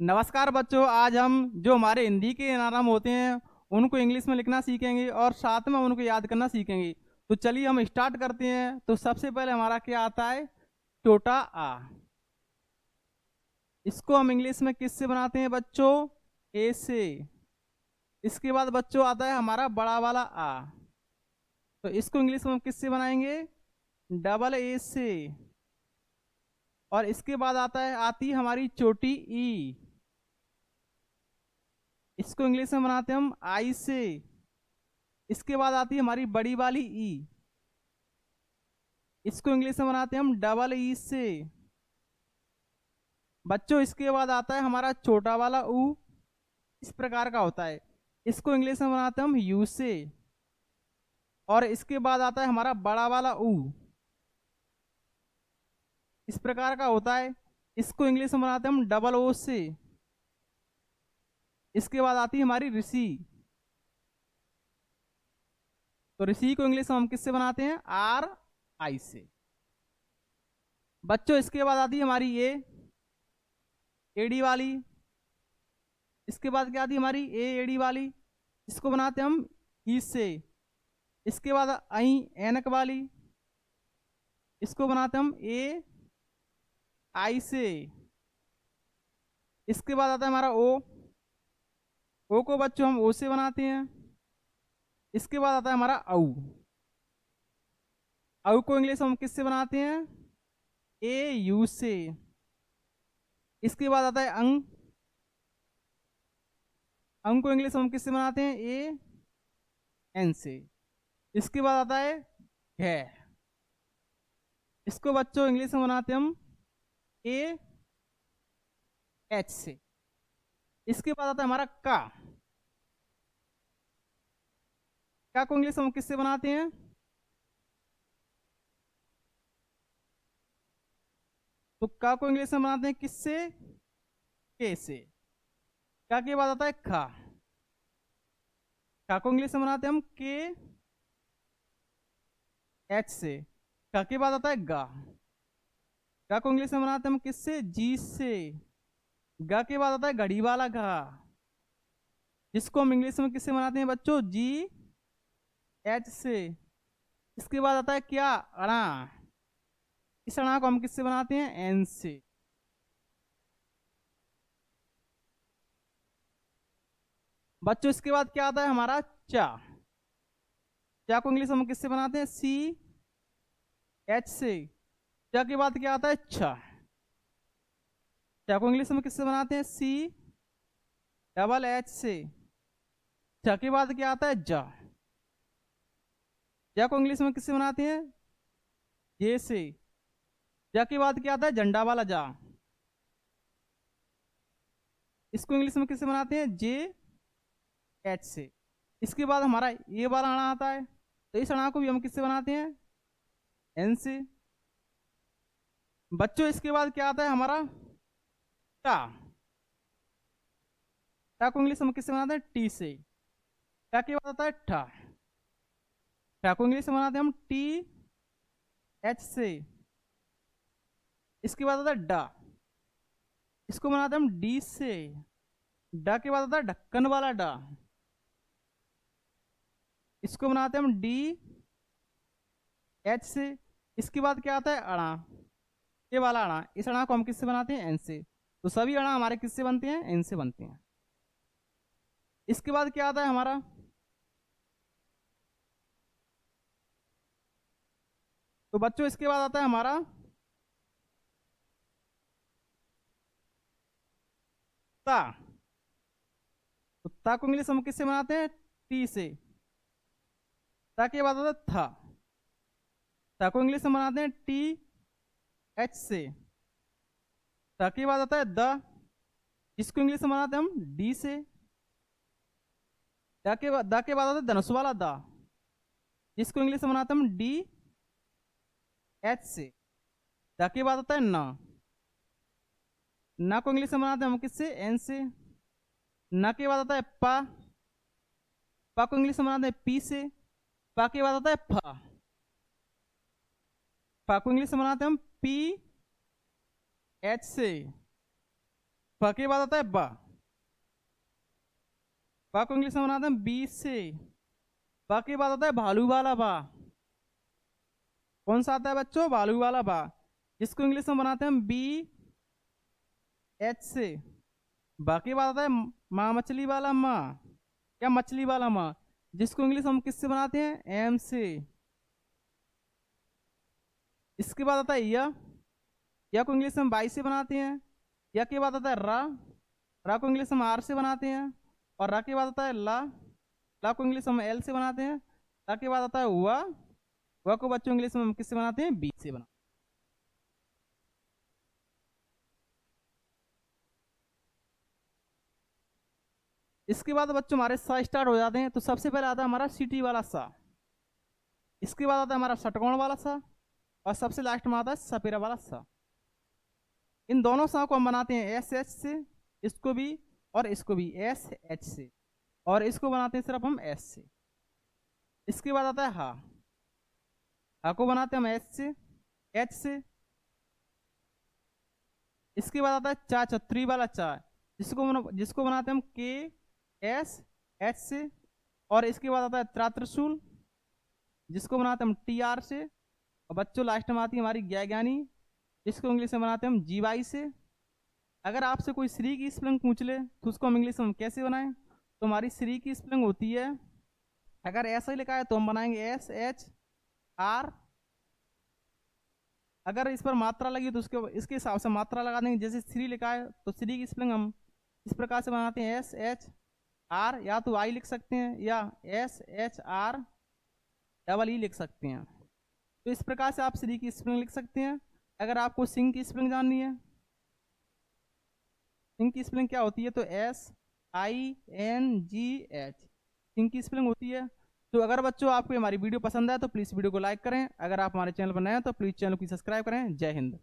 नमस्कार बच्चों। आज हम जो हमारे हिंदी के नाम होते हैं उनको इंग्लिश में लिखना सीखेंगे और साथ में उनको याद करना सीखेंगे। तो चलिए हम स्टार्ट करते हैं। तो सबसे पहले हमारा क्या आता है? छोटा आ। इसको हम इंग्लिश में किससे बनाते हैं बच्चों? ए से। इसके बाद बच्चों आता है हमारा बड़ा वाला आ। तो इसको इंग्लिश में हम किससे बनाएंगे? डबल ए से। और इसके बाद आती है हमारी छोटी ई। इसको इंग्लिश में बनाते हैं हम आई से। इसके बाद आती है हमारी बड़ी वाली ई। इसको इंग्लिश में बनाते हैं हम डबल ई से। बच्चों इसके बाद आता है हमारा छोटा वाला ऊ। इस प्रकार का होता है। इसको इंग्लिश में बनाते हैं हम यू से। और इसके बाद आता है हमारा बड़ा वाला ऊ। इस प्रकार का होता है। इसको इंग्लिश में बनाते हैं हम डबल ओ से। इसके बाद आती है हमारी ऋषि। तो ऋषि को इंग्लिश में हम किससे बनाते हैं? आर आई से। बच्चों इसके बाद आती है हमारी ये एडी वाली। इसके बाद क्या आती है हमारी ए एडी वाली। इसको बनाते हैं हम ई से। इसके बाद आई एनक वाली। इसको बनाते हैं हम ए आई से। इसके बाद आता है हमारा ओ। ओ को बच्चों हम ओ से बनाते हैं। इसके बाद आता है हमारा औ। औ को इंग्लिश में हम किससे बनाते हैं? ए यू से। इसके बाद आता है अंग। अंग को इंग्लिश में हम किससे बनाते हैं? ए एन से। इसके बाद आता है घ। इसको बच्चों इंग्लिश में बनाते हैं हम ए एच से। इसके बाद आता है हमारा का। का को इंग्लिश में हम किससे बनाते हैं? तो का को इंग्लिश में बनाते हैं किससे? के से। का के बाद आता है खा। का को इंग्लिश में बनाते हैं हम के एच से। का के बाद आता है गा। गा को इंग्लिश में बनाते हैं हम किससे? जी से। गा के बाद आता है घड़ी वाला घा। जिसको हम इंग्लिश में किससे बनाते हैं बच्चों? जी एच से। इसके बाद आता है क्या? अड़ा। इस अड़ा को हम किससे बनाते हैं? एन से। बच्चों इसके बाद क्या आता है हमारा? चा। चा को इंग्लिश में हम किससे बनाते हैं? सी एच से। चा के बाद क्या आता है? छा। चा को इंग्लिश में किससे बनाते हैं? सी डबल एच से। चा के बाद क्या आता है? जा। जा को इंग्लिश में किससे बनाते हैं? जे से। जा के बाद क्या आता है? झंडा वाला जा। इसको इंग्लिश में किससे बनाते हैं? जे एच से। इसके बाद हमारा ये वाला अणा आता है। तो इस अणा को भी हम किससे बनाते हैं? एन से। बच्चों इसके बाद क्या आता है हमारा? टा। टा को इंग्लिश में हम किससे बनाते हैं? टी से। टा के बाद आता है ठा। ठा को इंग्लिश में बनाते हैं हम टी एच से। इसके बाद आता है डा। इसको बनाते हैं हम डी से। डा के बाद आता है ढक्कन वाला डा। इसको बनाते हैं हम डी एच से। इसके बाद क्या आता है? अणा। ये वाला अणा। इस अणा को हम किससे बनाते हैं? एन से। तो सभी अणा हमारे किससे बनते हैं? एन से बनते हैं। इसके बाद क्या आता है हमारा? तो बच्चों इसके बाद आता है हमारा ता। तो ता को इंग्लिश हम किससे बनाते हैं? टी से। ता के बाद आता है था। ता को इंग्लिश में बनाते हैं टी एच से। ता के बाद आता है द। इसको इंग्लिश में बनाते हैं हम डी से। दा के बाद आता है धनुष वाला दा। जिसको इंग्लिश में बनाते हैं हम डी एच से। दा के बाद आता है ना। ना को इंग्लिश में बनाते हैं हम किससे? एन से। ना के बाद आता है पा। पा को इंग्लिश में बनाते हैं पी से। पा के बाद आता है फा। फा को इंग्लिश में बनाते हैं हम पी एच से। ब के बाद आता है बा। बा को इंग्लिश में बनाते हैं बी से। बा के बाद आता है भालू वाला बा। कौन सा आता है बच्चों? भालू वाला बा, जिसको इंग्लिश में बनाते हैं बी एच से। बा के बाद आता है माँ मछली वाला माँ, क्या मछली वाला माँ, जिसको इंग्लिश हम किससे बनाते हैं? एम से। इसके बाद आता है या को इंग्लिश में बाई से बनाते हैं। या के बाद आता है रा को इंग्लिश में आर से बनाते हैं। और रा के बाद आता है ला को इंग्लिश में एल से बनाते हैं। ला के बाद आता है हुआ को बच्चों इंग्लिश में हम किससे बनाते हैं? बी से बनाते हैं। इसके बाद बच्चों हमारे सा स्टार्ट हो जाते हैं। तो सबसे पहले आता है हमारा सिटी वाला सा। इसके बाद आता है हमारा षटकोण वाला सा। और सबसे लास्ट में आता है सपेरा वाला सा। इन दोनों सा को हम बनाते हैं एस एच से, इसको भी और इसको भी एस एच से, और इसको बनाते हैं सिर्फ हम एस से। इसके बाद आता है हा को बनाते हैं हम एच से, एच से। इसके बाद आता है चा, छतरी वाला चा, जिसको बनाते हैं हम के एस एच से। और इसके बाद आता है त्रिशूल, जिसको बनाते हैं हम टी आर से। और बच्चों लास्ट में आती है हमारी ज्ञानी, जिसको इंग्लिश में बनाते हैं हम जी वाई से। अगर आपसे कोई श्री की स्पेलिंग पूछ ले तो उसको हम इंग्लिश में हम कैसे बनाएं? तो हमारी श्री की स्पेलिंग होती है, अगर ऐसा ही लिखा है तो हम बनाएंगे एस एच आर। अगर इस पर मात्रा लगी तो इसके हिसाब से मात्रा लगा देंगे। जैसे श्री लिखा है तो श्री की स्पेलिंग हम इस प्रकार से बनाते हैं एस एच आर, या तो आई लिख सकते हैं या S H R double E लिख सकते हैं। तो इस प्रकार से आप श्री की स्पेलिंग लिख सकते हैं। अगर आपको सिंह की स्पेलिंग जाननी है, सिंह की स्पेलिंग क्या होती है? तो SINGH सिंह की स्पेलिंग होती है। तो अगर बच्चों आपको हमारी वीडियो पसंद आए तो प्लीज़ वीडियो को लाइक करें। अगर आप हमारे चैनल पर नए हैं तो प्लीज़ चैनल को सब्सक्राइब करें। जय हिंद।